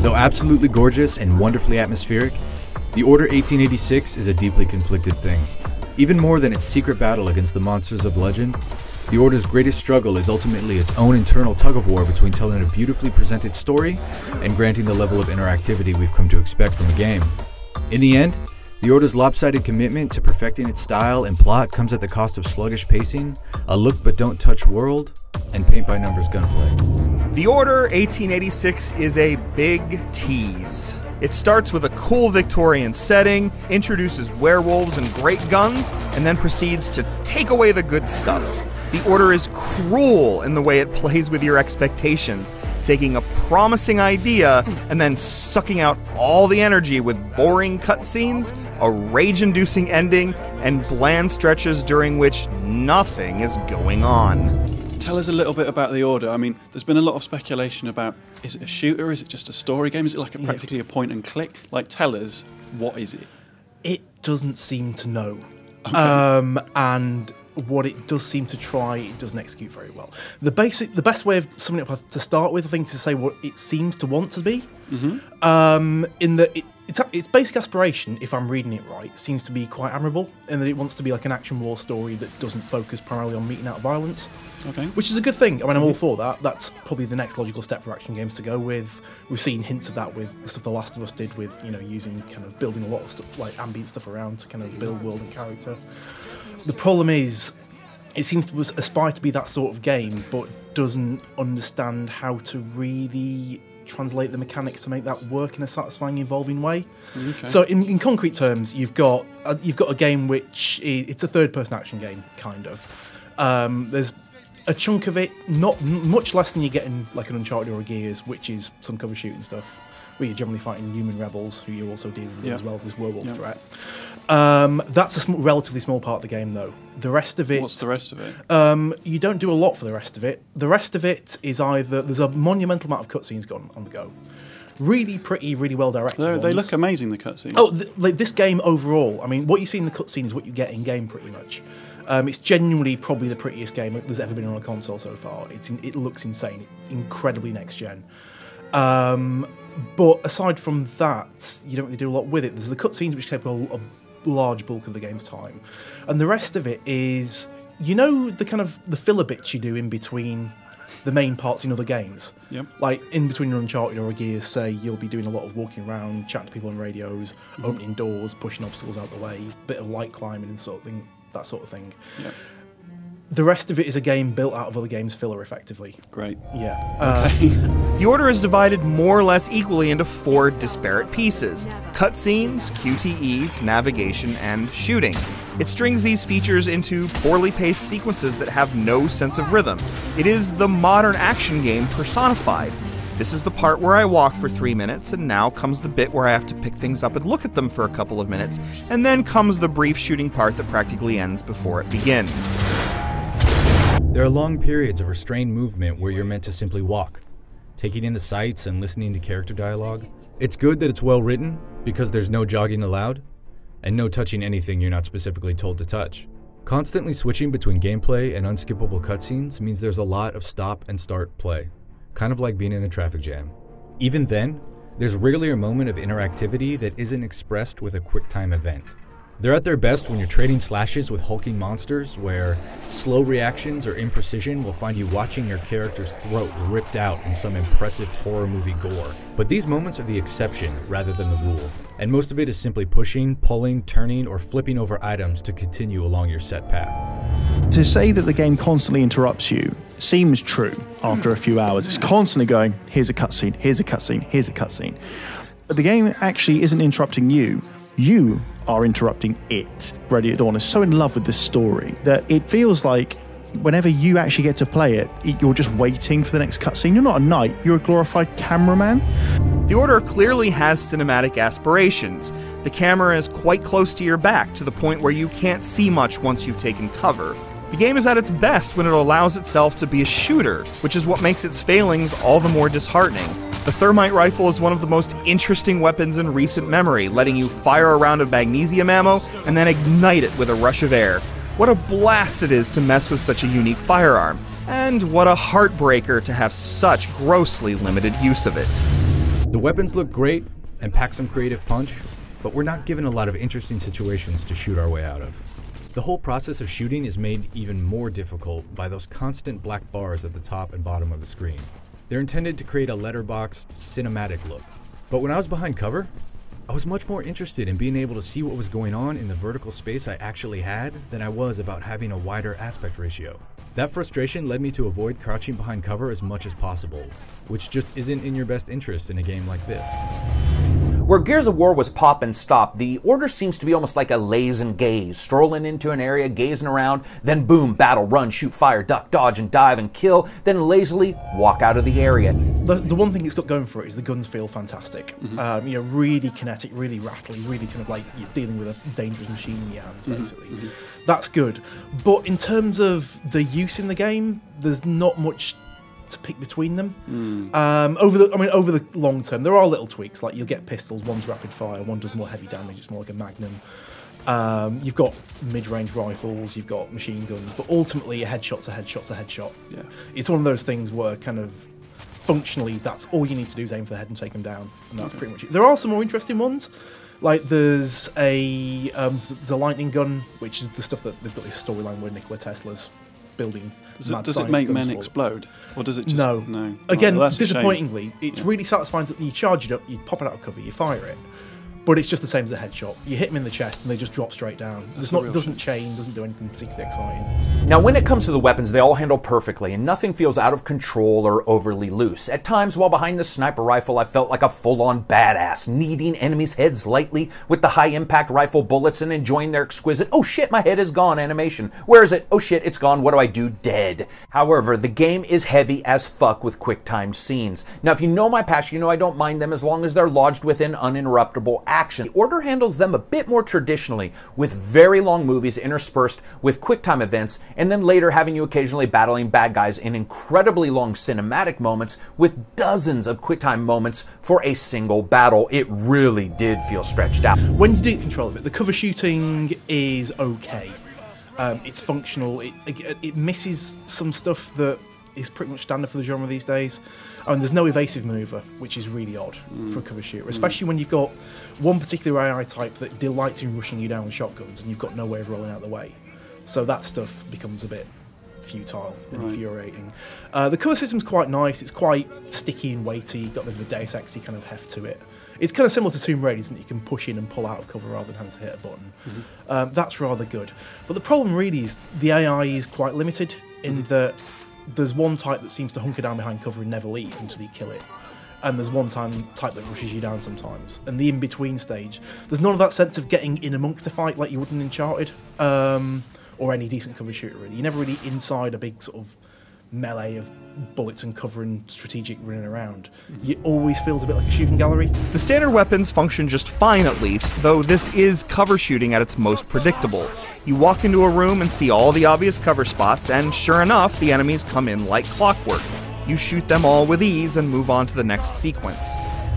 Though absolutely gorgeous and wonderfully atmospheric, the Order 1886 is a deeply conflicted thing. Even more than its secret battle against the monsters of legend, the Order's greatest struggle is ultimately its own internal tug-of-war between telling a beautifully presented story and granting the level of interactivity we've come to expect from a game. In the end, the Order's lopsided commitment to perfecting its style and plot comes at the cost of sluggish pacing, a look-but-don't-touch world, and paint-by-numbers gunplay. The Order 1886 is a big tease. It starts with a cool Victorian setting, introduces werewolves and great guns, and then proceeds to take away the good stuff. The Order is cruel in the way it plays with your expectations, taking a promising idea and then sucking out all the energy with boring cutscenes, a rage-inducing ending, and bland stretches during which nothing is going on. Tell us a little bit about the Order. I mean, there's been a lot of speculation about, is it a shooter, is it just a story game, is it like practically a point and click? Like, tell us, what is it? It doesn't seem to know. Okay. And what it does seem to try, it doesn't execute very well. The best way of summing it up to start with, I think, is to say what it seems to want to be. In that its basic aspiration, if I'm reading it right, seems to be quite admirable, in that it wants to be like an action war story that doesn't focus primarily on meting out violence. Okay. Which is a good thing. I mean, I'm all for that. That's probably the next logical step for action games to go with. We've seen hints of that with the stuff The Last of Us did with, using kind of building a lot of stuff, like ambient stuff around to kind of build world and character. The problem is, it seems to aspire to be that sort of game, but doesn't understand how to really translate the mechanics to make that work in a satisfying, evolving way. Okay. So, in concrete terms, you've got a game which it's a third-person action game, kind of. There's a chunk of it, not much less than you get in like an Uncharted or a Gears, which is some cover shooting stuff, where you're generally fighting human rebels who you're also dealing with as well as this werewolf threat. That's a relatively small part of the game, though. The rest of it... What's the rest of it? You don't do a lot for the rest of it. The rest of it is either... There's a monumental amount of cutscenes on the go. Really pretty, really well-directed They look amazing, the cutscenes. Oh, this game overall, I mean, what you see in the cutscene is what you get in-game, pretty much. It's genuinely probably the prettiest game there's ever been on a console so far. It looks insane, incredibly next-gen. But aside from that, you don't really do a lot with it. There's the cutscenes, which take a large bulk of the game's time. And the rest of it is, the kind of the filler bits you do in between the main parts in other games. Yep. Like, in between an Uncharted or a Gears, say, you'll be doing a lot of walking around, chatting to people on radios, opening doors, pushing obstacles out the way, bit of light climbing and that sort of thing. Yep. The rest of it is a game built out of other games' filler, effectively. Great. Yeah. Okay. The Order is divided more or less equally into 4 disparate pieces: cutscenes, QTEs, navigation, and shooting. It strings these features into poorly paced sequences that have no sense of rhythm. It is the modern action game personified. This is the part where I walk for 3 minutes, and now comes the bit where I have to pick things up and look at them for a couple of minutes, and then comes the brief shooting part that practically ends before it begins. There are long periods of restrained movement where you're meant to simply walk, taking in the sights and listening to character dialogue. It's good that it's well written, because there's no jogging allowed, and no touching anything you're not specifically told to touch. Constantly switching between gameplay and unskippable cutscenes means there's a lot of stop and start play, kind of like being in a traffic jam. Even then, there's rarely a moment of interactivity that isn't expressed with a quick-time event. They're at their best when you're trading slashes with hulking monsters, where slow reactions or imprecision will find you watching your character's throat ripped out in some impressive horror movie gore. But these moments are the exception rather than the rule, and most of it is simply pushing, pulling, turning, or flipping over items to continue along your set path. To say that the game constantly interrupts you seems true after a few hours. It's constantly going, here's a cutscene, here's a cutscene, here's a cutscene. But the game actually isn't interrupting you. You are interrupting it. Ready at Dawn is so in love with this story that it feels like whenever you actually get to play it, you're just waiting for the next cutscene. You're not a knight, you're a glorified cameraman. The Order clearly has cinematic aspirations. The camera is quite close to your back, to the point where you can't see much once you've taken cover. The game is at its best when it allows itself to be a shooter, which is what makes its failings all the more disheartening. The thermite rifle is one of the most interesting weapons in recent memory, letting you fire a round of magnesium ammo and then ignite it with a rush of air. What a blast it is to mess with such a unique firearm, and what a heartbreaker to have such grossly limited use of it. The weapons look great and pack some creative punch, but we're not given a lot of interesting situations to shoot our way out of. The whole process of shooting is made even more difficult by those constant black bars at the top and bottom of the screen. They're intended to create a letterboxed, cinematic look. But when I was behind cover, I was much more interested in being able to see what was going on in the vertical space I actually had than I was about having a wider aspect ratio. That frustration led me to avoid crouching behind cover as much as possible, which just isn't in your best interest in a game like this. Where Gears of War was pop and stop, the Order seems to be almost like a laze and gaze, strolling into an area, gazing around, then boom, battle, run, shoot, fire, duck, dodge, and dive and kill, then lazily walk out of the area. The one thing it's got going for it is the guns feel fantastic. Really kinetic, really rattly, really kind of like you're dealing with a dangerous machine in your hands, basically. That's good. But in terms of the use in the game, there's not much to pick between them. Over the long term, there are little tweaks, like you'll get pistols, one's rapid fire, one does more heavy damage, it's more like a magnum. You've got mid-range rifles, you've got machine guns, but ultimately a headshot's a headshot's a headshot. Yeah. It's one of those things where kind of functionally that's all you need to do is aim for the head and take them down, and that's pretty much it. There are some more interesting ones. Like there's a lightning gun, which is the stuff that they've got this storyline where Nikola Tesla's building. Does it make men explode, or does it just no? Again, well, disappointingly, it's really satisfying that you charge it up, you pop it out of cover, you fire it, but it's just the same as a headshot. You hit them in the chest and they just drop straight down. Doesn't chain, doesn't do anything particularly exciting. Now, when it comes to the weapons, they all handle perfectly, and nothing feels out of control or overly loose. At times, while behind the sniper rifle, I felt like a full-on badass, kneading enemies' heads lightly with the high-impact rifle bullets and enjoying their exquisite, oh shit, my head is gone animation. Where is it? Oh shit, it's gone. What do I do? Dead. However, the game is heavy as fuck with quick-timed scenes. Now, if you know my past, you know I don't mind them as long as they're lodged within uninterruptible action. The Order handles them a bit more traditionally, with very long movies interspersed with quick-time events, and then later having you occasionally battling bad guys in incredibly long cinematic moments with dozens of quick-time moments for a single battle. It really did feel stretched out. When you do get control of it, the cover shooting is okay. It's functional. It misses some stuff that is pretty much standard for the genre these days. And there's no evasive maneuver, which is really odd for a cover shooter, especially when you've got one particular AI type that delights in rushing you down with shotguns and you've got no way of rolling out of the way. So that stuff becomes a bit futile and infuriating. The cover system's quite nice. It's quite sticky and weighty. Got a bit of a Deus Ex-y kind of heft to it. It's kind of similar to Tomb Raider, isn't it? You can push in and pull out of cover rather than having to hit a button. That's rather good. But the problem really is the AI is quite limited in that there's one type that seems to hunker down behind cover and never leave until you kill it. And there's one type that rushes you down sometimes. And the in-between stage, there's none of that sense of getting in amongst a fight like you would in Uncharted, or any decent cover shooter, really. You're never really inside a big sort of melee of bullets and cover and strategic running around. It always feels a bit like a shooting gallery. The standard weapons function just fine at least, though this is cover shooting at its most predictable. You walk into a room and see all the obvious cover spots, and sure enough, the enemies come in like clockwork. You shoot them all with ease and move on to the next sequence.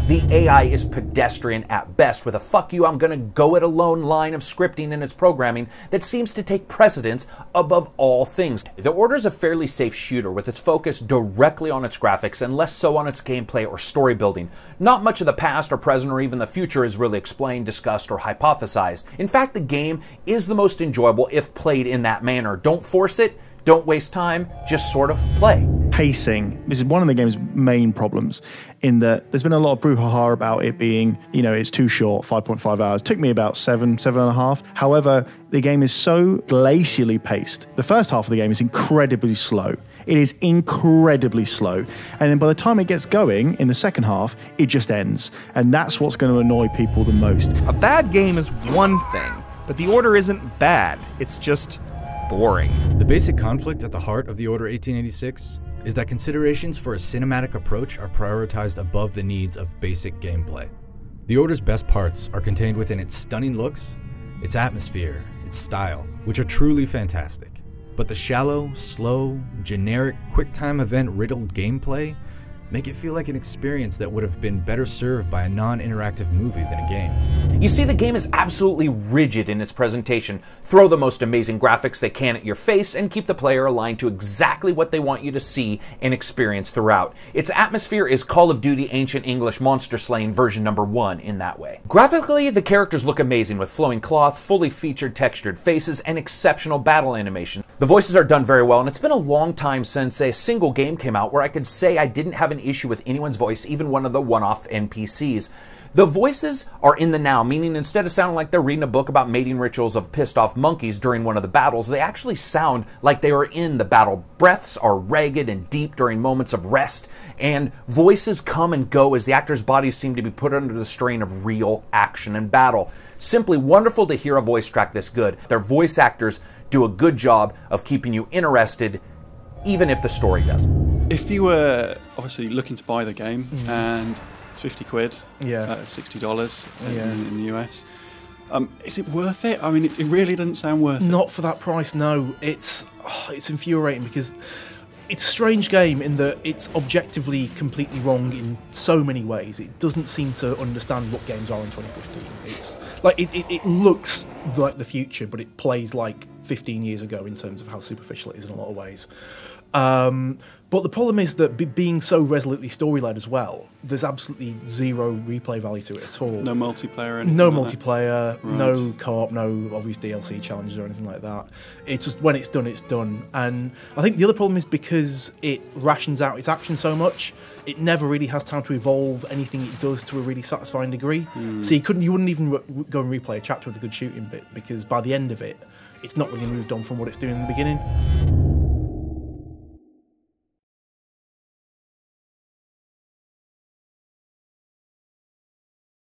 The AI is pedestrian at best, with a fuck you, I'm gonna go it alone line of scripting in its programming that seems to take precedence above all things. The Order is a fairly safe shooter, with its focus directly on its graphics and less so on its gameplay or story building. Not much of the past or present or even the future is really explained, discussed, or hypothesized. In fact, the game is the most enjoyable if played in that manner. Don't force it. Don't waste time, just sort of play. Pacing is one of the game's main problems, in that there's been a lot of brouhaha about it being, it's too short, 5.5 hours. It took me about 7.5. However, the game is so glacially paced. The first half of the game is incredibly slow. It is incredibly slow. And then by the time it gets going in the second half, it just ends. And that's what's going to annoy people the most. A bad game is one thing, but the Order isn't bad. It's just boring. The basic conflict at the heart of the Order 1886 is that considerations for a cinematic approach are prioritized above the needs of basic gameplay. The Order's best parts are contained within its stunning looks, its atmosphere, its style, which are truly fantastic. But the shallow, slow, generic, quick-time event-riddled gameplay make it feel like an experience that would have been better served by a non-interactive movie than a game. You see, the game is absolutely rigid in its presentation. Throw the most amazing graphics they can at your face and keep the player aligned to exactly what they want you to see and experience throughout. Its atmosphere is Call of Duty Ancient English Monster Slaying version number 1 in that way. Graphically, the characters look amazing with flowing cloth, fully featured textured faces, and exceptional battle animation. The voices are done very well, and it's been a long time since a single game came out where I could say I didn't have an issue with anyone's voice, even one of the one-off NPCs. The voices are in the now, meaning instead of sounding like they're reading a book about mating rituals of pissed off monkeys during one of the battles, they actually sound like they are in the battle. Breaths are ragged and deep during moments of rest, and voices come and go as the actors' bodies seem to be put under the strain of real action and battle. Simply wonderful to hear a voice track this good. Their voice actors do a good job of keeping you interested, even if the story doesn't. If you were obviously looking to buy the game and it's 50 quid, $60 in the US, is it worth it? I mean, it really doesn't sound worth it. Not for that price, no. It's infuriating because it's a strange game in that it's objectively completely wrong in so many ways. It doesn't seem to understand what games are in 2015. It's like it looks like the future, but it plays like 15 years ago in terms of how superficial it is in a lot of ways. But the problem is that being so resolutely story-led as well, there's absolutely zero replay value to it at all. No multiplayer or anything No like multiplayer, Right. no co-op, no obvious DLC challenges or anything like that. It's just when it's done, it's done. And I think the other problem is because it rations out its action so much, it never really has time to evolve anything it does to a really satisfying degree. So you wouldn't even go and replay a chapter with a good shooting bit because by the end of it, it's not really moved on from what it's doing in the beginning.